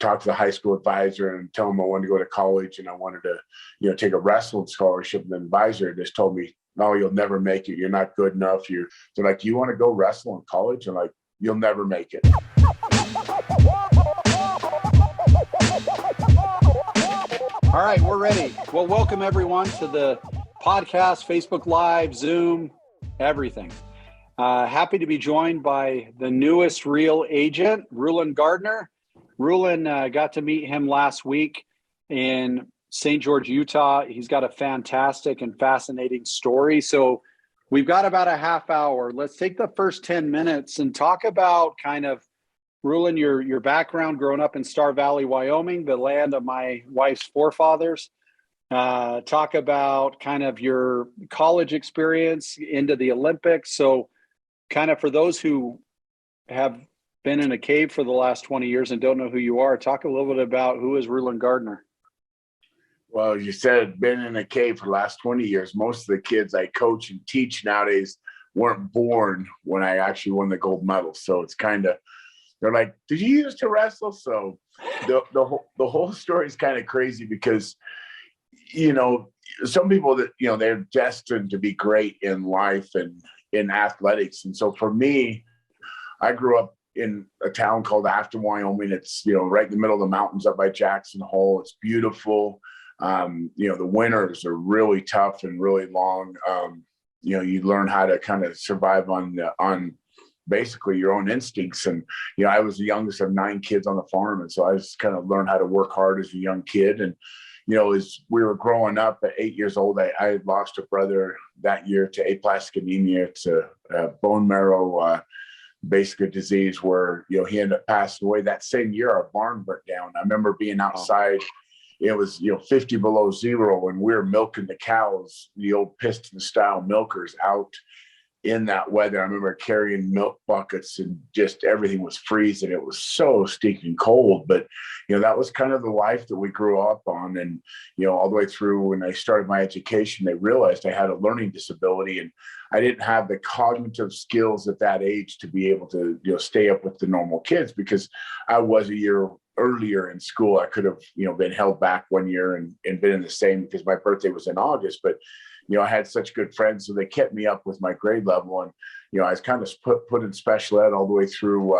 talk to the high school advisor and tell him I wanted to go to college and I wanted to, take a wrestling scholarship. And the advisor just told me, no, you'll never make it. You're not good enough. They're like, you want to go wrestle in college? And like, you'll never make it. All right, we're ready. Well, welcome everyone to the podcast, Facebook Live, Zoom, everything. Happy to be joined by the newest real agent, Rulon Gardner. Rulon, got to meet him last week in St. George, Utah. He's got a fantastic and fascinating story. So we've got about a half hour. Let's take the first 10 minutes and talk about kind of, Rulon, your background growing up in Star Valley, Wyoming, the land of my wife's forefathers. Talk about kind of your college experience into the Olympics. So kind of for those who have been in a cave for the last 20 years and don't know who you are, talk a little bit about who is Rulon Gardner. Well, you said been in a cave for the last 20 years. Most of the kids I coach and teach nowadays weren't born when I actually won the gold medal. So it's kind of, they're like, did you used to wrestle? So the whole story is kind of crazy because, some people that, they're destined to be great in life and in athletics. And so for me, I grew up in a town called Afton, Wyoming. It's, right in the middle of the mountains up by Jackson Hole. It's beautiful. The winters are really tough and really long. You learn how to kind of survive on basically your own instincts. And, I was the youngest of 9 kids on the farm. And so I just kind of learned how to work hard as a young kid. And, as we were growing up at 8 years old, I had lost a brother that year to aplastic anemia. It's a bone marrow, basically a disease where, he ended up passing away. That same year, our barn burnt down. I remember being outside. It was, 50 below zero, and we were milking the cows, the old piston style milkers out in that weather. I remember carrying milk buckets and just everything was freezing. It was so stinking cold, but that was kind of the life that we grew up on. And, all the way through when I started my education, they realized I had a learning disability and I didn't have the cognitive skills at that age to be able to, stay up with the normal kids because I was a year earlier in school. I could have, been held back 1 year and been in the same because my birthday was in August, but I had such good friends, so they kept me up with my grade level. And, I was kind of put in special ed all the way through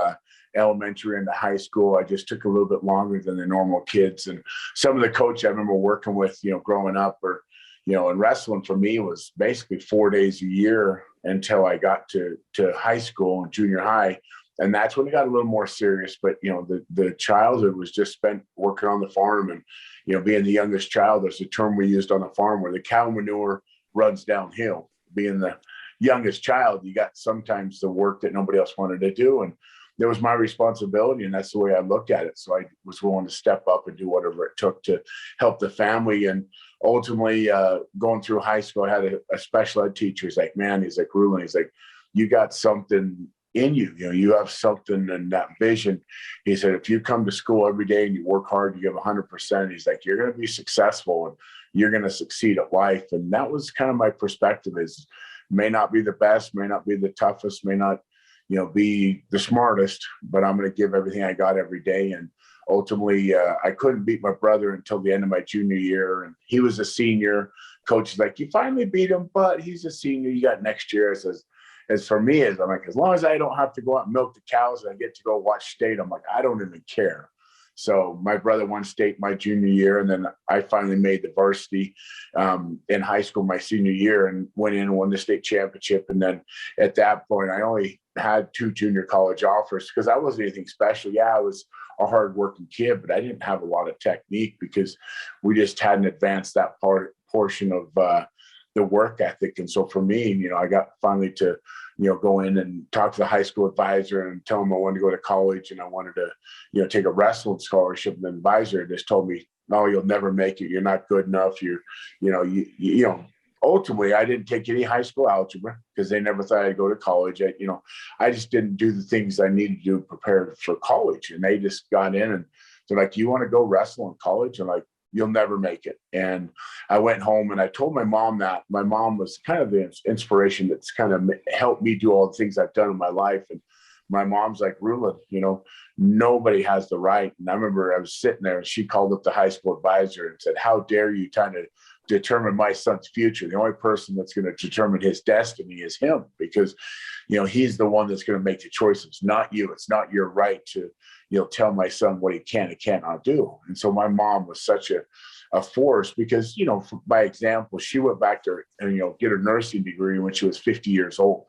elementary into high school. I just took a little bit longer than the normal kids. And some of the coaches I remember working with, growing up or, and wrestling for me was basically 4 days a year until I got to high school and junior high. And that's when it got a little more serious. But, the childhood was just spent working on the farm and, being the youngest child. There's a term we used on the farm where the cow manure runs downhill. Being the youngest child, you got sometimes the work that nobody else wanted to do. And it was my responsibility. And that's the way I looked at it. So I was willing to step up and do whatever it took to help the family. And ultimately, going through high school, I had a special ed teacher. He's like, man, he's like, Rulon, he's like, you got something in you, you have something in that vision. He said, if you come to school every day and you work hard, you give 100%. He's like, you're going to be successful and you're going to succeed at life. And that was kind of my perspective is may not be the best, may not be the toughest, may not, be the smartest, but I'm going to give everything I got every day. And ultimately, I couldn't beat my brother until the end of my junior year. And he was a senior. Coach is like, you finally beat him, but he's a senior. You got next year. I says, as for me, I'm like, as long as I don't have to go out and milk the cows and I get to go watch state, I'm like, I don't even care. So my brother won state my junior year, and then I finally made the varsity in high school my senior year and went in and won the state championship. And then at that point, I only had 2 junior college offers because I wasn't anything special. Yeah, I was a hardworking kid, but I didn't have a lot of technique because we just hadn't advanced that portion of the work ethic. And so for me, I got finally to, go in and talk to the high school advisor and tell him I wanted to go to college and I wanted to, take a wrestling scholarship. And the advisor just told me, no, you'll never make it. You're not good enough. Ultimately, I didn't take any high school algebra because they never thought I'd go to college. I just didn't do the things I needed to do to prepare for college. And they just got in and they're like, you want to go wrestle in college? And like, you'll never make it. And I went home and I told my mom that. My mom was kind of the inspiration that's kind of helped me do all the things I've done in my life. And my mom's like, Rulon, nobody has the right. And I remember I was sitting there and she called up the high school advisor and said, how dare you trying to determine my son's future? The only person that's going to determine his destiny is him, because, he's the one that's going to make the choices, not you. It's not your right to, tell my son what he can and cannot do. And so my mom was such a force because, by example, she went back to, get her nursing degree when she was 50 years old.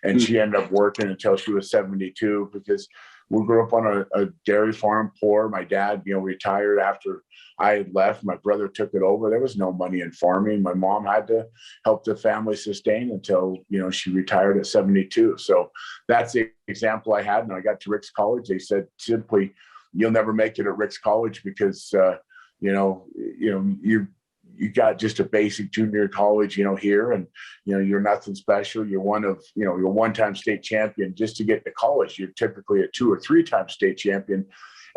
And she ended up working until she was 72, because we grew up on a dairy farm, poor. My dad, retired after I had left. My brother took it over. There was no money in farming. My mom had to help the family sustain until, she retired at 72. So that's the example I had. And I got to Rick's College. They said simply, you'll never make it at Rick's College because, you got just a basic junior college, here, and, you're nothing special. You're you're one-time state champion. Just to get to college, you're typically a 2 or 3-time state champion.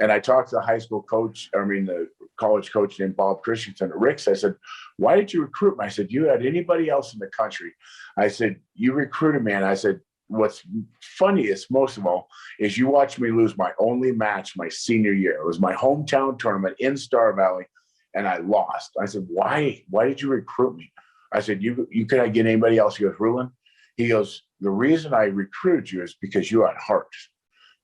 And I talked to the college coach named Bob Christensen at Rick's. I said, why did you recruit me? I said, you had anybody else in the country? I said, you recruited me. And I said, what's funniest, most of all, is you watched me lose my only match my senior year. It was my hometown tournament in Star Valley, and I lost. I said, why did you recruit me? I said, you could I get anybody else? He goes, Rulon. He goes, the reason I recruited you is because you had heart.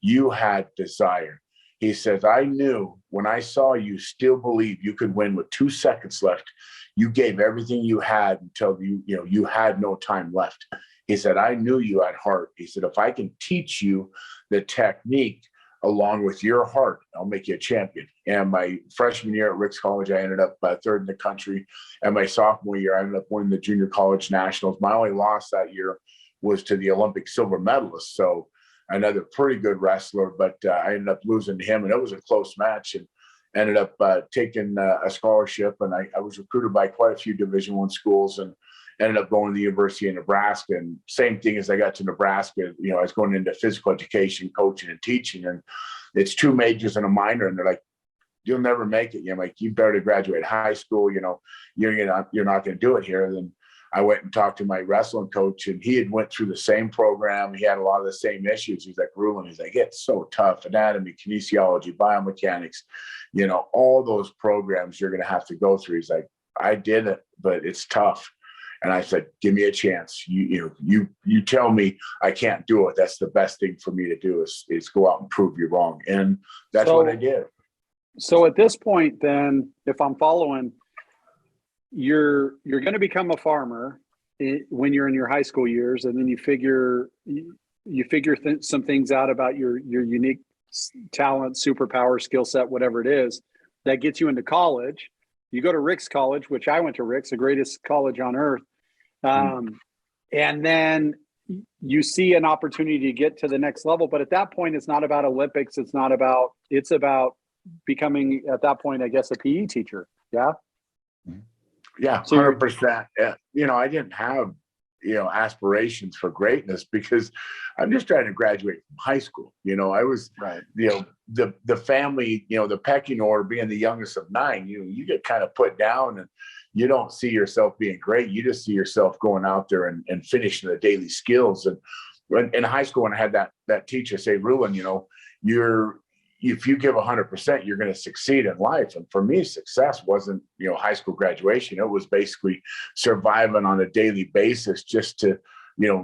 You had desire. He says, I knew when I saw you still believe you could win with 2 seconds left. You gave everything you had until you had no time left. He said, I knew you had heart. He said, if I can teach you the technique along with your heart, I'll make you a champion. And my freshman year at Rick's College, I ended up 3rd in the country. And my sophomore year, I ended up winning the junior college nationals. My only loss that year was to the Olympic silver medalist. So another pretty good wrestler, but I ended up losing to him, and it was a close match, and ended up taking a scholarship. And I was recruited by quite a few Division I schools, and ended up going to the University of Nebraska. And same thing, as I got to Nebraska, I was going into physical education, coaching, and teaching. And it's 2 majors and a minor. And they're like, you'll never make it. I'm like, you better graduate high school. You're not going to do it here. And then I went and talked to my wrestling coach, and he had went through the same program. He had a lot of the same issues. He's like, Rulon, he's like, it's so tough. Anatomy, kinesiology, biomechanics, all those programs you're going to have to go through. He's like, I did it, but it's tough. And I said, give me a chance. You tell me I can't do it. That's the best thing for me to do is go out and prove you wrong. And that's what I did. So at this point, then, if I'm following, you're going to become a farmer when you're in your high school years, and then you figure some things out about your unique talent, superpower, skill set, whatever it is, that gets you into college. You go to Rick's College, which I went to Rick's, the greatest college on earth. And then you see an opportunity to get to the next level. But at that point, it's not about Olympics. It's about becoming, at that point, I guess, a PE teacher. Yeah. Yeah. 100%. I didn't have, aspirations for greatness, because I'm just trying to graduate from high school. I was, right. The family, the pecking order, being the youngest of 9, you get kind of put down, and you don't see yourself being great. You just see yourself going out there and finishing the daily skills. And when in high school, when I had that teacher say, Rulon, if you give 100%, you're going to succeed in life. And for me, success wasn't, high school graduation. It was basically surviving on a daily basis just to,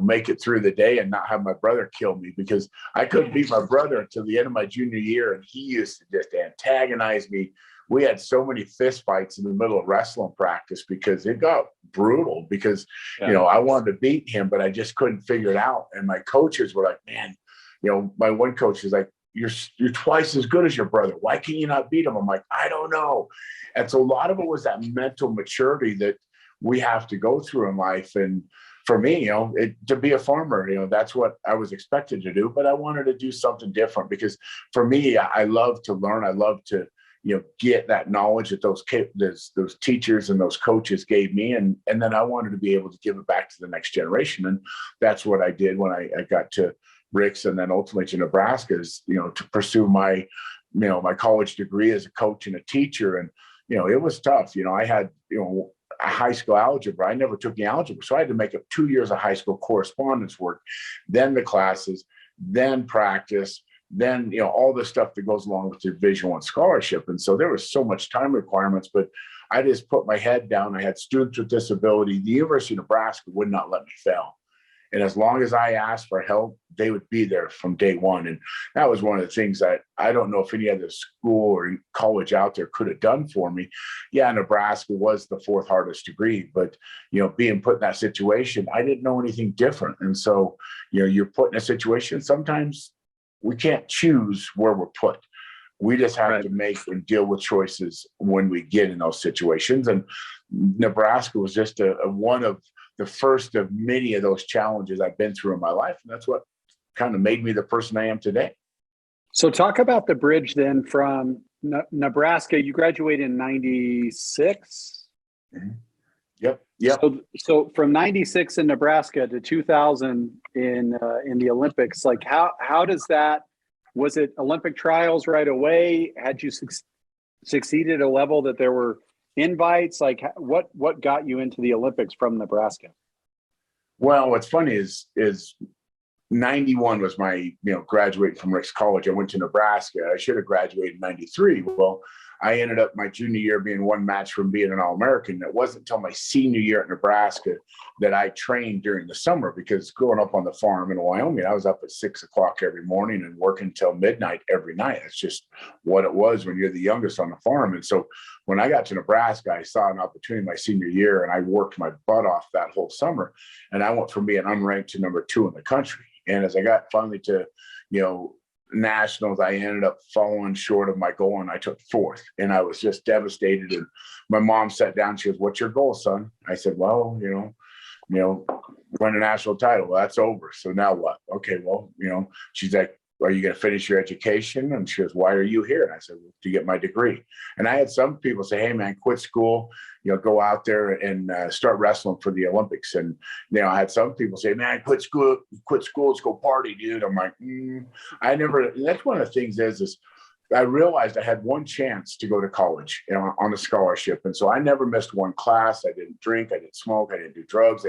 make it through the day and not have my brother kill me, because I couldn't beat my brother until the end of my junior year. And he used to just antagonize me. We had so many fist fights in the middle of wrestling practice because it got brutal, because, I wanted to beat him, but I just couldn't figure it out. And my coaches were like, man, my one coach is like, you're twice as good as your brother. Why can you not beat him? I'm like, I don't know. And so a lot of it was that mental maturity that we have to go through in life. And for me, to be a farmer, that's what I was expected to do, but I wanted to do something different, because for me, I love to learn. I love to, get that knowledge that those teachers and those coaches gave me. And then I wanted to be able to give it back to the next generation. And that's what I did when I got to Rick's, and then ultimately to Nebraska, is, to pursue my, my college degree as a coach and a teacher. And, it was tough. I had, a high school algebra. I never took the algebra. So I had to make up 2 years of high school correspondence work, then the classes, then practice, then, all the stuff that goes along with your Division I scholarship. And so there was so much time requirements, but I just put my head down. I had students with disability. The University of Nebraska would not let me fail. And as long as I asked for help, they would be there from day one. And that was one of the things that I don't know if any other school or college out there could have done for me. Yeah, Nebraska was the fourth hardest degree, but, being put in that situation, I didn't know anything different. And so, you're put in a situation, sometimes we can't choose where we're put. We just have to make and deal with choices when we get in those situations. And Nebraska was just one of the first of many of those challenges I've been through in my life. And that's what kind of made me the person I am today. So talk about the bridge then from Nebraska. You graduated in 96? Mm-hmm. Yep. So from 96 in Nebraska to 2000 in the Olympics, like how does that, was it Olympic trials right away? Had you succeeded at a level that there were invites? Like what got you into the Olympics from Nebraska? Well, what's funny is 91 was my, graduating from Rick's College. I went to Nebraska. I should have graduated in 93. Well, I ended up my junior year being one match from being an All-American. It wasn't until my senior year at Nebraska that I trained during the summer, because growing up on the farm in Wyoming, I was up at 6 o'clock every morning and working till midnight every night. That's just what it was when you're the youngest on the farm. And so when I got to Nebraska, I saw an opportunity my senior year, and I worked my butt off that whole summer. And I went from being unranked to number 2 in the country. And as I got finally to, nationals, I ended up falling short of my goal, and I took 4th, and I was just devastated. And my mom sat down. She goes, "What's your goal, son?" I said, "Well, win a national title." "Well, that's over. So now what?" "Okay, well, she's like, "Are you going to finish your education?" And she goes, "Why are you here?" And I said, "Well, to get my degree." And I had some people say, "Hey man, quit school, go out there and start wrestling for the Olympics." And, I had some people say, "Man, quit school, let's go party, dude." I'm like, I never, that's one of the things is I realized I had one chance to go to college, on a scholarship. And so I never missed one class. I didn't drink, I didn't smoke, I didn't do drugs.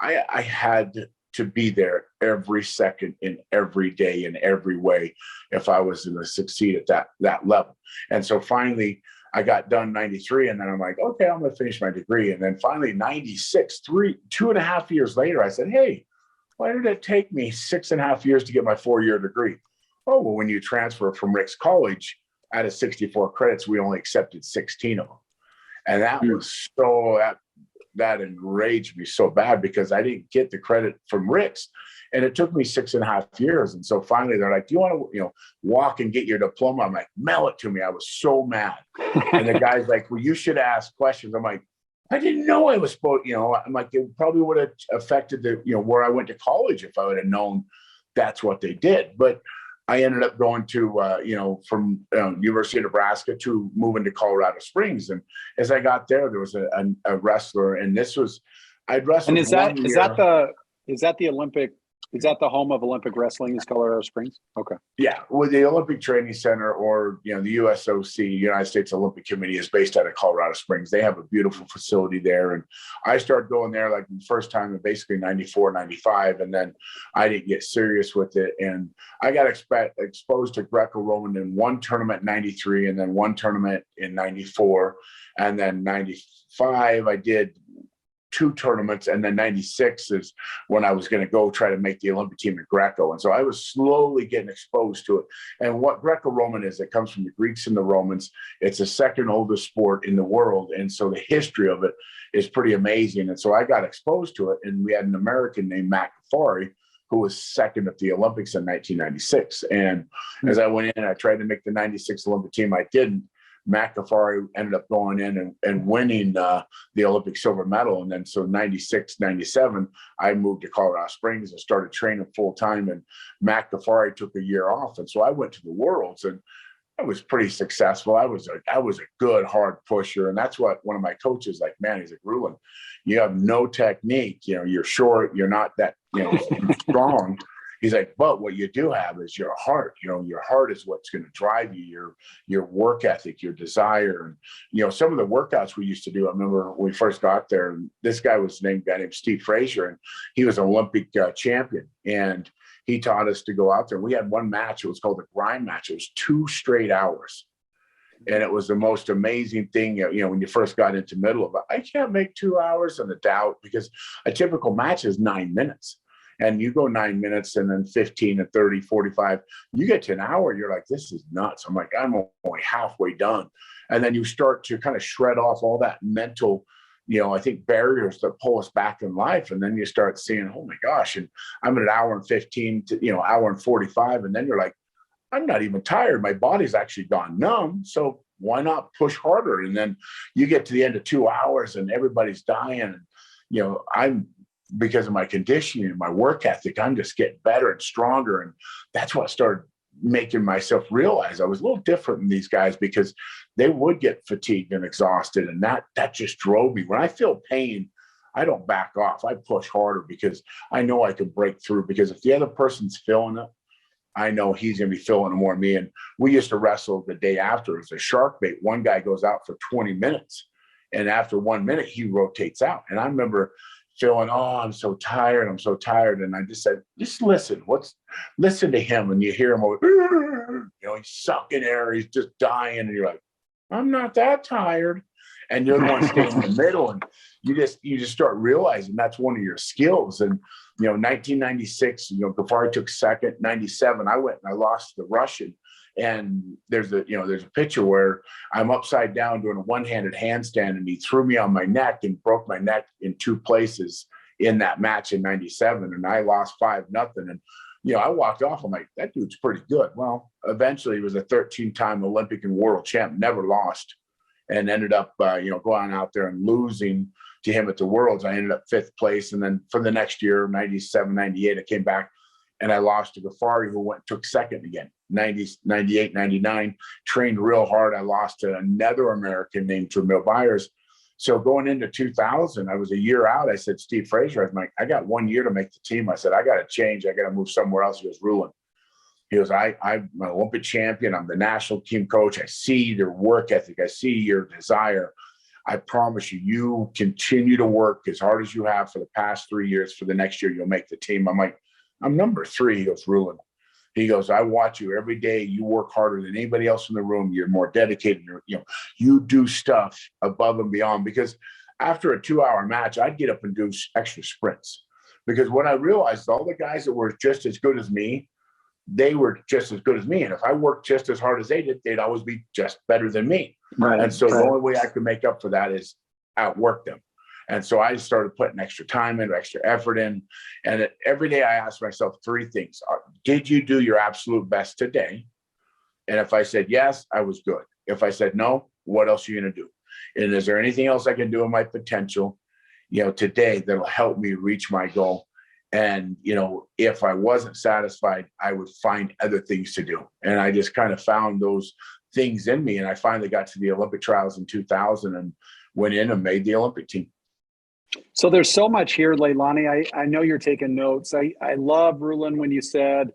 I had to be there every second in every day in every way if I was going to succeed at that level. And so finally I got done 93, and then I'm like, okay, I'm going to finish my degree. And then finally 96, 2.5 years later, I said, "Hey, why did it take me 6.5 years to get my 4-year degree?" "Oh, well, when you transfer from Rick's College, out of 64 credits, we only accepted 16 of them." And that was that enraged me so bad, because I didn't get the credit from Rick's, and it took me 6.5 years. And so finally they're like, "Do you want to, walk and get your diploma?" I'm like, "Mail it to me." I was so mad. And the guy's like, "Well, you should ask questions." I'm like, I didn't know I was supposed, I'm like, it probably would have affected where I went to college if I would have known that's what they did. But I ended up going to, from University of Nebraska to moving to Colorado Springs. And as I got there, there was a wrestler, and I'd wrestled. And is that the Olympic, is that the home of Olympic wrestling, is Colorado Springs? Okay. Yeah. Well, the Olympic Training Center, or, the USOC, United States Olympic Committee, is based out of Colorado Springs. They have a beautiful facility there. And I started going there like the first time in basically 94, 95. And then I didn't get serious with it. And I got exposed to Greco-Roman in one tournament in 93, and then one tournament in 94. And then 95, I did 2 tournaments, and then 96 is when I was going to go try to make the Olympic team at Greco. And so I was slowly getting exposed to it. And what Greco-Roman is, it comes from the Greeks and the Romans. It's the second oldest sport in the world. And so the history of it is pretty amazing. And so I got exposed to it, and we had an American named Matt Ghaffari, who was second at the Olympics in 1996. And as I went in, I tried to make the 96 Olympic team. I didn't. Matt Ghaffari ended up going in and winning the Olympic silver medal. And then so 96, 97, I moved to Colorado Springs and started training full time. And Matt Ghaffari took a year off. And so I went to the Worlds, and I was pretty successful. I was a good hard pusher. And that's what one of my coaches, like, man, he's like, "Rulon, you have no technique. You're short. You're not that, strong." He's like, "But what you do have is your heart. Your heart is what's going to drive you, your work ethic, your desire." And, some of the workouts we used to do, I remember when we first got there, and this guy was named Steve Frazier, and he was an Olympic champion. And he taught us to go out there. We had one match. It was called the grind match. It was 2 straight hours. And it was the most amazing thing, when you first got into middle of it. I can't make 2 hours and the doubt, because a typical match is 9 minutes. And you go 9 minutes and then 15 and 30, 45, you get to an hour, you're like, this is nuts. I'm like, I'm only halfway done. And then you start to kind of shred off all that mental, I think barriers that pull us back in life. And then you start seeing, oh my gosh, and I'm at an hour and 15 to, hour and 45. And then you're like, I'm not even tired. My body's actually gone numb. So why not push harder? And then you get to the end of 2 hours and everybody's dying. And, I'm, because of my conditioning and my work ethic, I'm just getting better and stronger. And that's what started making myself realize I was a little different than these guys, because they would get fatigued and exhausted. And that just drove me. When I feel pain, I don't back off. I push harder because I know I can break through, because if the other person's feeling it, I know he's going to be feeling it more than me. And we used to wrestle the day after. It's a shark bait. One guy goes out for 20 minutes. And after 1 minute, he rotates out. And I remember feeling, oh, I'm so tired. I'm so tired. And I just said, just listen. Listen to him. And you hear him, he's sucking air. He's just dying. And you're like, I'm not that tired. And you're the one staying in the middle. And you just start realizing that's one of your skills. And, 1996, Ghaffari took second. 97, I went and I lost to the Russian. And there's a picture where I'm upside down doing a one-handed handstand, and he threw me on my neck and broke my neck in 2 places in that match in 97. And I lost 5-0. And, I walked off. I'm like, that dude's pretty good. Well, eventually he was a 13-time Olympic and world champ, never lost, and ended up, going out there and losing to him at the Worlds. I ended up 5th place. And then for the next year, 97, 98, I came back and I lost to Ghaffari, who took second again. 90, 98, 99, trained real hard. I lost to another American named Jamil Byers. So going into 2000, I was a year out. I said, Steve Frazier, I was like, I got 1 year to make the team. I said, I got to change. I got to move somewhere else. He goes, Rulon. He goes, I'm an Olympic champion. I'm the national team coach. I see your work ethic. I see your desire. I promise you, you continue to work as hard as you have for the past 3 years. For the next year, you'll make the team. I'm like, I'm number 3. He goes, Rulon. He goes, I watch you every day. You work harder than anybody else in the room. You're more dedicated. You do stuff above and beyond. Because after a 2-hour match, I'd get up and do extra sprints. Because when I realized all the guys that were just as good as me, they were just as good as me. And if I worked just as hard as they did, they'd always be just better than me. Right. And so the only way I could make up for that is outwork them. And so I started putting extra time in, extra effort in. And every day I asked myself 3 things. Did you do your absolute best today? And if I said yes, I was good. If I said no, what else are you going to do? And is there anything else I can do in my potential, today that'll help me reach my goal? And, if I wasn't satisfied, I would find other things to do. And I just kind of found those things in me. And I finally got to the Olympic trials in 2000 and went in and made the Olympic team. So there's so much here, Leilani. I know you're taking notes. I love, Rulon, when you said,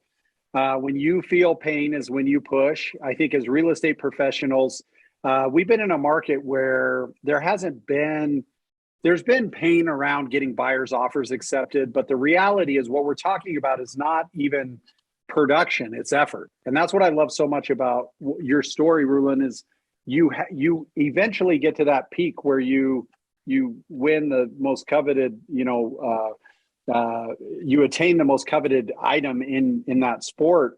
when you feel pain is when you push. I think as real estate professionals, we've been in a market where there's been pain around getting buyers' offers accepted. But the reality is what we're talking about is not even production, it's effort. And that's what I love so much about your story, Rulon, is you eventually get to that peak where you win the most coveted, you attain the most coveted item in that sport.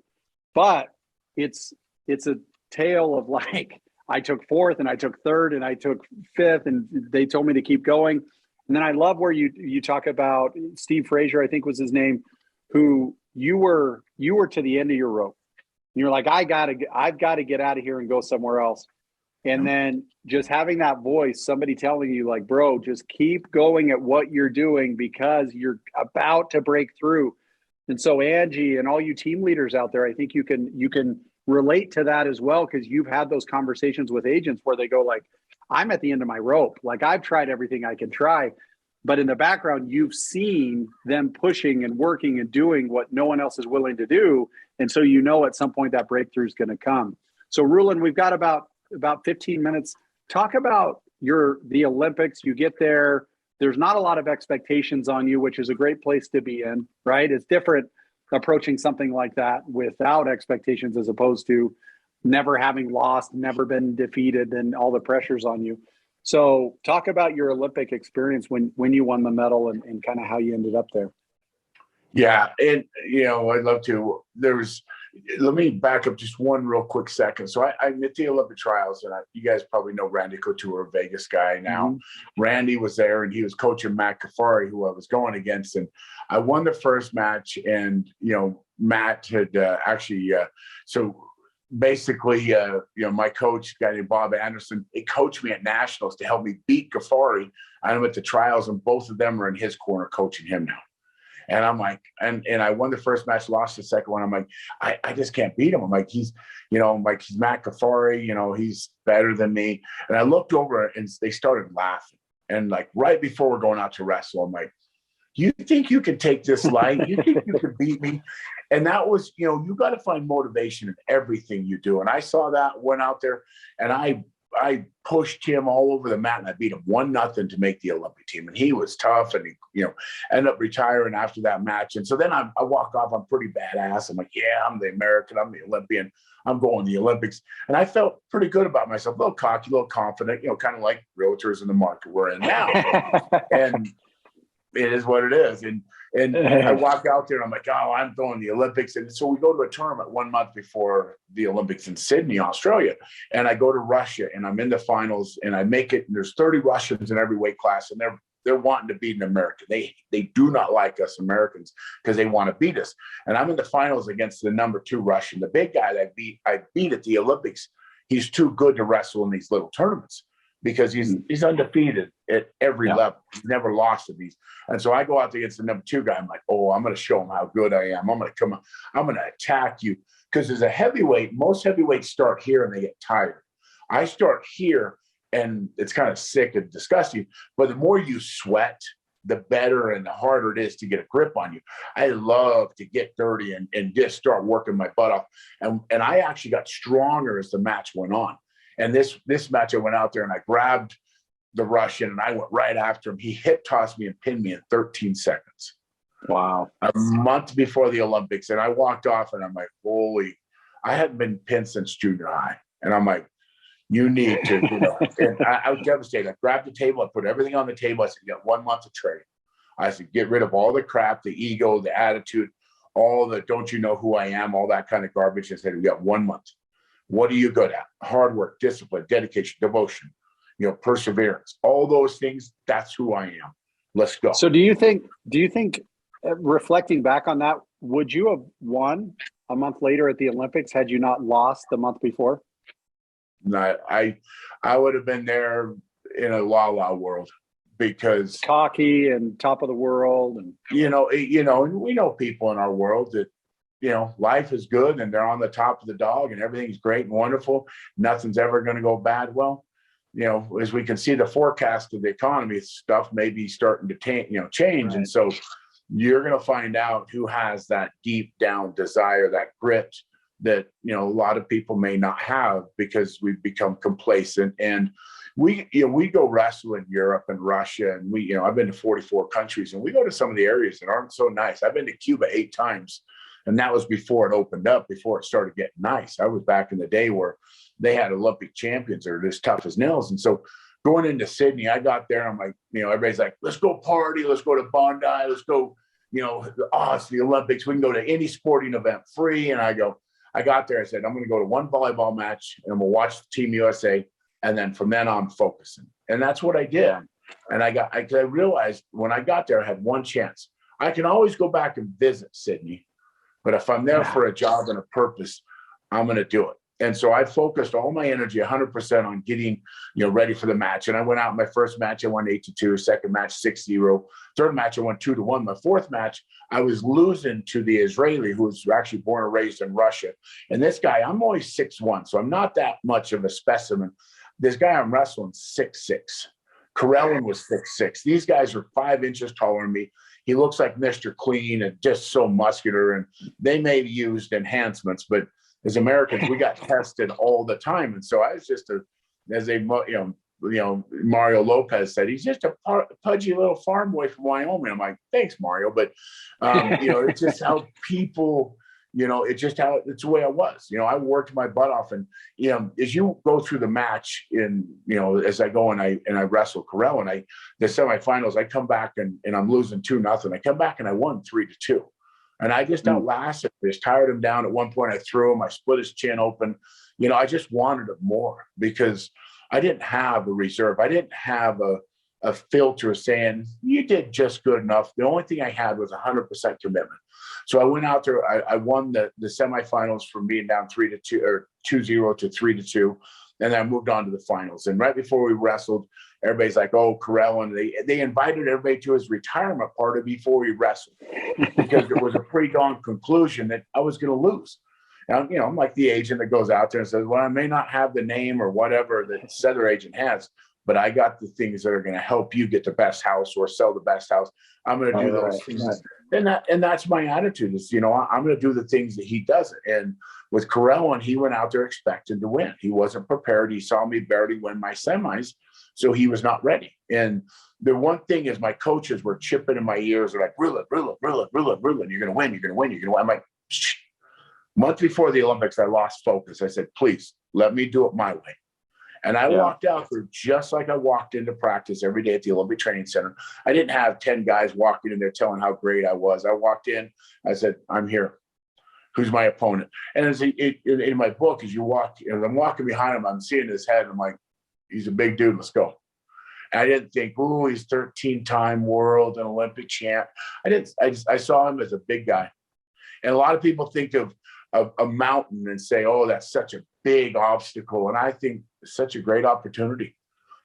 But it's a tale of like, I took 4th and I took 3rd and I took 5th and they told me to keep going. And then I love where you talk about Steve Frazier, I think was his name, who you were to the end of your rope. And you're like, I've got to get out of here and go somewhere else. And then just having that voice, somebody telling you like, bro, just keep going at what you're doing because you're about to break through. And so Angie and all you team leaders out there, I think you can relate to that as well, because you've had those conversations with agents where they go like, I'm at the end of my rope. Like I've tried everything I can try. But in the background, you've seen them pushing and working and doing what no one else is willing to do. And so at some point that breakthrough is going to come. So Rulon, we've got about 15 minutes. Talk about the Olympics. You get there. There's not a lot of expectations on you, which is a great place to be in, right? It's different approaching something like that without expectations, as opposed to never having lost, never been defeated, and all the pressures on you. So talk about your Olympic experience when you won the medal and kind of how you ended up there. Yeah. And, I'd love to. Let me back up just one real quick second. So I'm at the Olympic trials, and you guys probably know Randy Couture, Vegas guy now. Mm-hmm. Randy was there, and he was coaching Matt Kafari, who I was going against. And I won the first match, and, Matt had so basically, my coach, a guy named Bob Anderson, he coached me at nationals to help me beat Ghaffari. I'm at the trials, and both of them are in his corner coaching him now. And I'm like, and I won the first match, lost the second one. I'm like, I just can't beat him. I'm like, he's Matt Ghaffari, he's better than me. And I looked over, and they started laughing. And like right before we're going out to wrestle, I'm like, you think you can take this light? You think you can beat me? And that was, you got to find motivation in everything you do. And I saw that, went out there, and I pushed him all over the mat, and I beat him 1-0 to make the Olympic team. And he was tough, and he, ended up retiring after that match. And so then I walk off. I'm pretty badass. I'm like, yeah, I'm the American. I'm the Olympian. I'm going to the Olympics. And I felt pretty good about myself, a little cocky, a little confident, kind of like realtors in the market we're in now. And it is what it is. And I walk out there, and I'm like, oh, I'm going to the Olympics. And so we go to a tournament 1 month before the Olympics in Sydney, Australia. And I go to Russia, and I'm in the finals, and I make it. And there's 30 Russians in every weight class, and they're wanting to beat an American. They do not like us Americans because they want to beat us. And I'm in the finals against the number 2 Russian, the big guy that I beat at the Olympics. He's too good to wrestle in these little tournaments, because he's undefeated at every level. He's never lost at these. And so I go out against the number 2 guy. I'm like, oh, I'm going to show him how good I am. I'm going to come on. I'm going to attack you. Because as a heavyweight, most heavyweights start here and they get tired. I start here, and it's kind of sick and disgusting. But the more you sweat, the better and the harder it is to get a grip on you. I love to get dirty and just start working my butt off. And I actually got stronger as the match went on. And this match, I went out there and I grabbed the Russian and I went right after him. He hip tossed me and pinned me in 13 seconds. Wow. A month before the Olympics. And I walked off, and I'm like, I hadn't been pinned since junior high. And I'm like, you need to, and I was devastated. I grabbed the table. I put everything on the table. I said, you got 1 month of training. I said, get rid of all the crap, the ego, the attitude, all the don't you know who I am, all that kind of garbage. I said, we got 1 month. What are you good at? Hard work, discipline, dedication, devotion, perseverance, all those things. That's who I am. Let's go. So do you think, reflecting back on that, would you have won a month later at the Olympics had you not lost the month before? No, I would have been there in a la world, because cocky and top of the world. And, and we know people in our world that, life is good and they're on the top of the dog and everything's great and wonderful. Nothing's ever going to go bad. Well, as we can see the forecast of the economy, stuff may be starting to change. Right. And so you're going to find out who has that deep down desire, that grit that, a lot of people may not have, because we've become complacent. And we go wrestle in Europe and Russia, and I've been to 44 countries, and we go to some of the areas that aren't so nice. I've been to Cuba 8 times. And that was before it opened up, before it started getting nice. I was back in the day where they had Olympic champions that are as tough as nails. And so going into Sydney, I got there. I'm like, everybody's like, let's go party. Let's go to Bondi. Let's go, it's the Olympics. We can go to any sporting event free. And I got there. I said, I'm going to go to one volleyball match, and we'll watch Team USA. And then from then on, focusing. And that's what I did. And I realized when I got there, I had one chance. I can always go back and visit Sydney. But if I'm there for a job and a purpose, I'm going to do it. And so I focused all my energy 100% on getting, ready for the match. And I went out my first match, I won 8-2, second match 6-0, third match I won 2-1. My fourth match, I was losing to the Israeli, who was actually born and raised in Russia. And this guy, I'm only 6'1", so I'm not that much of a specimen. This guy I'm wrestling 6'6". Karelin was 6'6". These guys are 5 inches taller than me. He looks like Mr. Clean and just so muscular, and they may have used enhancements, but as Americans, we got tested all the time. And so I was just Mario Lopez said, he's just a pudgy little farm boy from Wyoming. I'm like, thanks, Mario. But, it's just how people, it's the way I was. I worked my butt off. And, as you go through the match as I go and I wrestle Corell and the semifinals, I come back and I'm losing 2-0. I come back and I won 3-2. And I just outlasted him. Just tired him down. At one point, I threw him. I split his chin open. I just wanted it more because I didn't have a reserve. I didn't have a filter saying, you did just good enough. The only thing I had was 100% commitment. So I went out there. I won the semifinals from being down 3-2 or 2-0 to 3-2. And then I moved on to the finals. And right before we wrestled, everybody's like, oh, Corell. And they invited everybody to his retirement party before we wrestled because it was a pre-dawn conclusion that I was going to lose. And, I'm like the agent that goes out there and says, well, I may not have the name or whatever that the other agent has, but I got the things that are going to help you get the best house or sell the best house. I'm going to do those things. And that's my attitude is, I'm going to do the things that he doesn't. And with Corell, he went out there expecting to win. He wasn't prepared. He saw me barely win my semis, so he was not ready. And the one thing is my coaches were chipping in my ears. They're like, Rulon, you're going to win. You're going to win. You're going to win. I'm like, shh. Month before the Olympics, I lost focus. I said, please let me do it my way. And I walked out there just like I walked into practice every day at the Olympic Training Center. I didn't have 10 guys walking in there telling how great I was. I walked in, I said, I'm here. Who's my opponent? And in my book, as I'm walking behind him, I'm seeing his head. I'm like, he's a big dude. Let's go. And I didn't think, oh, he's 13-time world and Olympic champ. I saw him as a big guy. And a lot of people think of a mountain and say, oh, that's such a big obstacle. And I think it's such a great opportunity.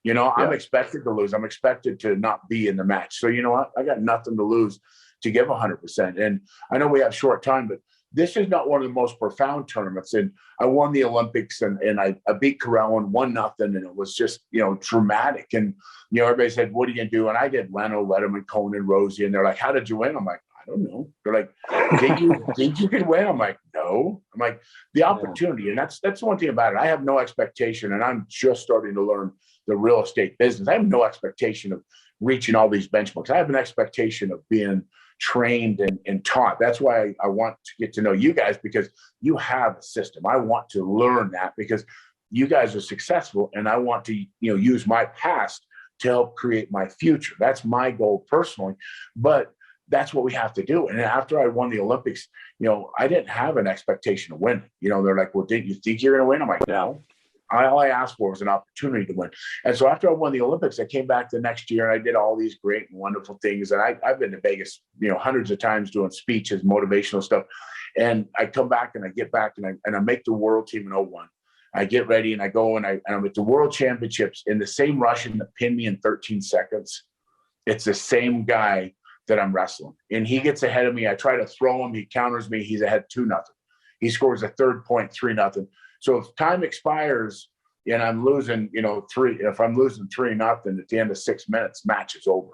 I'm expected to lose. I'm expected to not be in the match. So you know what? I got nothing to lose to give 100%. And I know we have short time, but this is not one of the most profound tournaments. And I won the Olympics and I beat Corell and 1-0. And it was just, dramatic. And, everybody said, what are you going to do? And I did Leno, Letterman, Conan, Rosie. And they're like, how did you win? I'm like, I don't know. They're like, think you could win? I'm like, no. I'm like, the opportunity. And that's one thing about it. I have no expectation. And I'm just starting to learn the real estate business. I have no expectation of reaching all these benchmarks. I have an expectation of being trained and taught. That's why I want to get to know you guys, because you have a system. I want to learn that because you guys are successful. And I want to, use my past to help create my future. That's my goal personally. But that's what we have to do. And after I won the Olympics, I didn't have an expectation to win. They're like, well, didn't you think you're going to win? I'm like, no. All I asked for was an opportunity to win. And so after I won the Olympics, I came back the next year and I did all these great and wonderful things. And I've been to Vegas, hundreds of times doing speeches, motivational stuff. And I come back and I get back and I make the world team in 2001. I get ready and I go and I'm at the World Championships, and the same Russian that pinned me in 13 seconds. It's the same guy that I'm wrestling. And he gets ahead of me. I try to throw him. He counters me. He's ahead 2-0. He scores a third point, 3-0. So if time expires and I'm losing, if I'm losing 3-0 at the end of 6 minutes, match is over.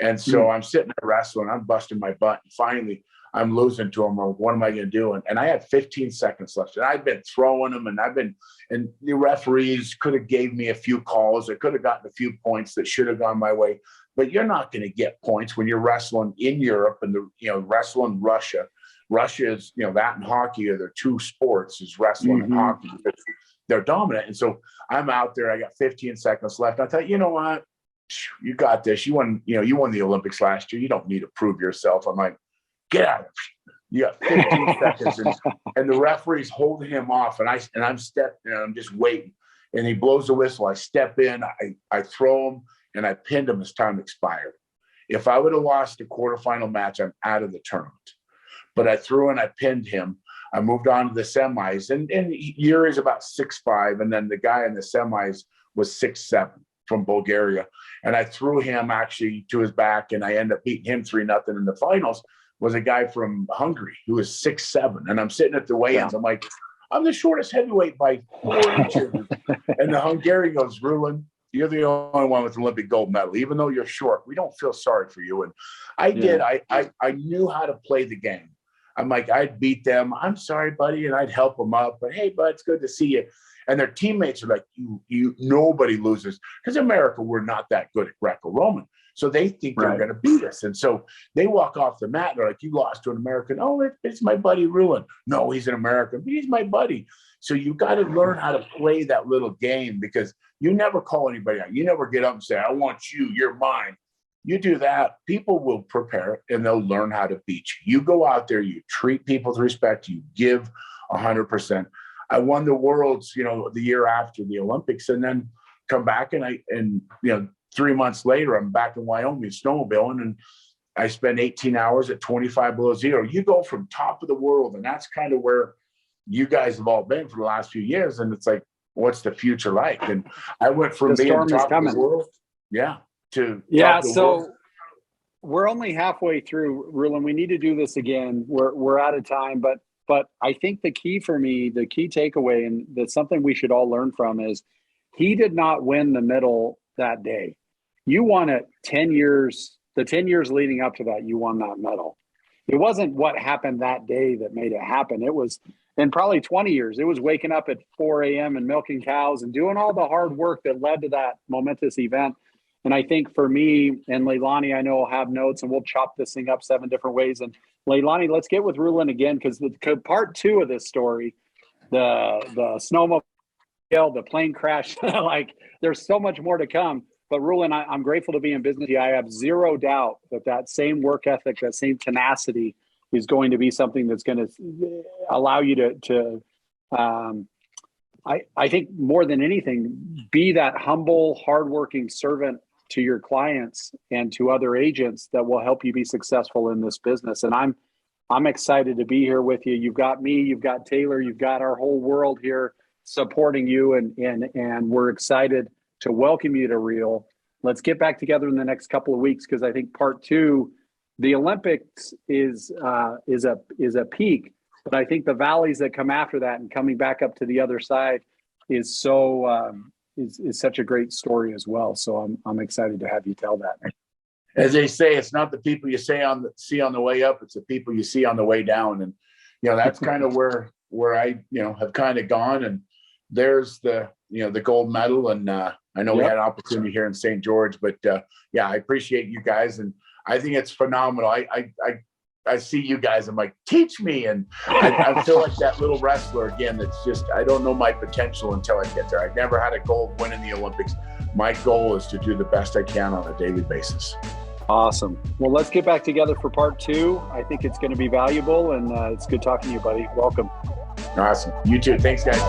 And so I'm sitting there wrestling. I'm busting my butt. And finally, I'm losing to him. What am I going to do? And I had 15 seconds left. And I've been throwing them, and the referees could have gave me a few calls. I could have gotten a few points that should have gone my way. But you're not going to get points when you're wrestling in Europe and wrestling Russia. Russia is, that and hockey are their two sports, is wrestling and hockey. They're dominant. And so I'm out there. I got 15 seconds left. I thought, you know what? You got this. You won the Olympics last year. You don't need to prove yourself. I'm like, get out of here. You got 15 seconds. And the referee's holding him off. And I'm stepping, and I'm just waiting. And he blows the whistle. I step in, I throw him, and I pinned him as time expired. If I would have lost the quarterfinal match, I'm out of the tournament. But I threw and I pinned him. I moved on to the semis. And Yuri's about 6'5", and then the guy in the semis was 6'7" from Bulgaria. And I threw him actually to his back, and I ended up beating him 3-0 in the finals. Was a guy from Hungary who was 6'7". And I'm sitting at the weigh-ins. I'm like, I'm the shortest heavyweight by 4 inches. And the Hungarian goes, Rulon, you're the only one with Olympic gold medal. Even though you're short, we don't feel sorry for you. And I did. I knew how to play the game. I'm like, I'd beat them. I'm sorry, buddy. And I'd help them up. But hey, bud, it's good to see you. And their teammates are like, nobody loses, because America, we're not that good at Greco-Roman. So they think they're going to beat us. And so they walk off the mat. They're like, you lost to an American. Oh, it's my buddy Rulon. No, he's an American, but he's my buddy. So you got to learn how to play that little game, because you never call anybody out. You never get up and say, I want you, you're mine. You do that, people will prepare and they'll learn how to beat you. You go out there, you treat people with respect, you give 100%. I won the Worlds, the year after the Olympics, and then come back and 3 months later, I'm back in Wyoming snowmobiling, and I spend 18 hours at 25 below zero. You go from top of the world, and that's kind of where you guys have all been for the last few years. And it's like, what's the future like? And I went from being top of the world, to so we're only halfway through, Rulon. We need to do this again. We're out of time, but I think the key for me, the key takeaway, and that's something we should all learn from, is he did not win the medal that day. You won it 10 years, the 10 years leading up to that, you won that medal. It wasn't what happened that day that made it happen. It was, in probably 20 years, it was waking up at 4 a.m. and milking cows and doing all the hard work that led to that momentous event. And I think for me and Leilani, I know will have notes, and we'll chop this thing up 7 different ways. And Leilani, let's get with Rulon again, because part 2 of this story, the snowmobile, the plane crash, like there's so much more to come. But Rulon, I'm grateful to be in business. I have zero doubt that same work ethic, that same tenacity is going to be something that's going to allow you to I think more than anything, be that humble, hardworking servant to your clients and to other agents that will help you be successful in this business. And I'm excited to be here with you. You've got me, you've got Taylor, you've got our whole world here supporting you, and we're excited to welcome you to Real. Let's get back together in the next couple of weeks, because I think part 2, the Olympics is a peak, but I think the valleys that come after that and coming back up to the other side is such a great story as well. So I'm excited to have you tell that. As they say, it's not the people you see on the way up, it's the people you see on the way down. And that's kind of where I have kind of gone. And there's the gold medal, and I know we had an opportunity here in St. George, but I appreciate you guys, and I think it's phenomenal. I see you guys, I'm like, teach me. And I feel like that little wrestler again, that's just, I don't know my potential until I get there. I've never had a goal win in the Olympics. My goal is to do the best I can on a daily basis. Awesome. Well, let's get back together for part 2. I think it's going to be valuable, and it's good talking to you, buddy. Welcome. Awesome. You too. Thanks, guys.